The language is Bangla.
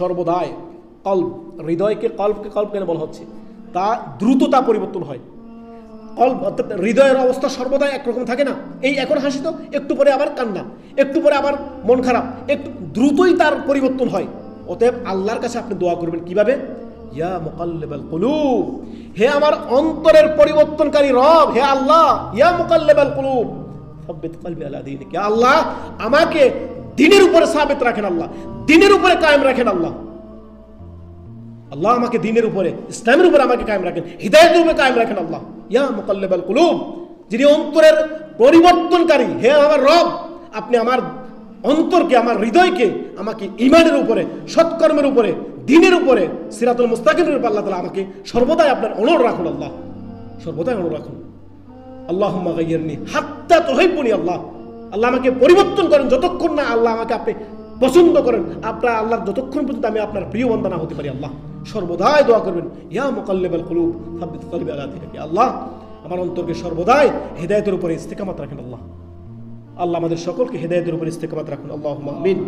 সর্বদাই কল্ব, হৃদয়কে কল্ব কেন বলা হচ্ছে, তা দ্রুততা পরিবর্তন হয়। কল্ব অর্থাৎ হৃদয়ের অবস্থা সর্বদাই একরকম থাকে না। এই এখন হাসি তো, একটু পরে আবার কান্না, একটু পরে আবার মন খারাপ, একটু দ্রুতই তার পরিবর্তন হয়। অতএব আল্লাহর কাছে আপনি দোয়া করবেন কিভাবে? ইয়া মুকাল্লিবাল কুলুব, হে আমার অন্তরের পরিবর্তনকারী রব, হে আল্লাহ, ইয়া মুকাল্লিবাল কুলুব সাব্বিত কলবি আলা দীনিক, হে আল্লাহ আমাকে দ্বীনের উপরে সাবিত রাখেন, আল্লাহ দ্বীনের উপরে কায়েম রাখেন, আল্লাহ আল্লাহ আমাকে দ্বীনের উপরে, ইসলামের উপরে আমাকে কায়েম রাখেন, হিদায়াতের উপরে কায়েম রাখেন, আল্লাহ ইয়া মুকাল্লিবাল কুলুব, যিনি অন্তরের পরিবর্তনকারী, হে আমার রব, আপনি আমার অন্তরকে, আমার হৃদয়কে আমাকে ঈমানের উপরে, সৎকর্মের উপরে, দ্বীনের উপরে, সিরাতুল মুস্তাকিমের উপরে আল্লাহ তাআলা আমাকে সর্বদাই আপনার অনড় রাখুন, আল্লাহ সর্বদাই অনড় রাখুন। আল্লাহুম্মা গায়্যিরনি হাত্তা তুহিব্বুনি, আল্লাহ আল্লাহ আমাকে পরিবর্তন করেন যতক্ষণ না আল্লাহ আমাকে আপনি পছন্দ করেন, আপনার আল্লাহ যতক্ষণ পর্যন্ত আমি আপনার প্রিয় বান্দা না হতে পারি। আল্লাহ সর্বদাই দোয়া করবেন, ইয়া মুকাল্লিবাল কুলুব সাব্বিত কলবি আলা দীনিক, আল্লাহ আমার অন্তরকে সর্বদাই হিদায়াতের উপরে ইস্তেকামত রাখেন। আল্লাহ আল্লাহ আমাদের সকলকে হিদায়াতের উপরে ইস্তেকামত রাখুন। আল্লাহুম্মা আমিন।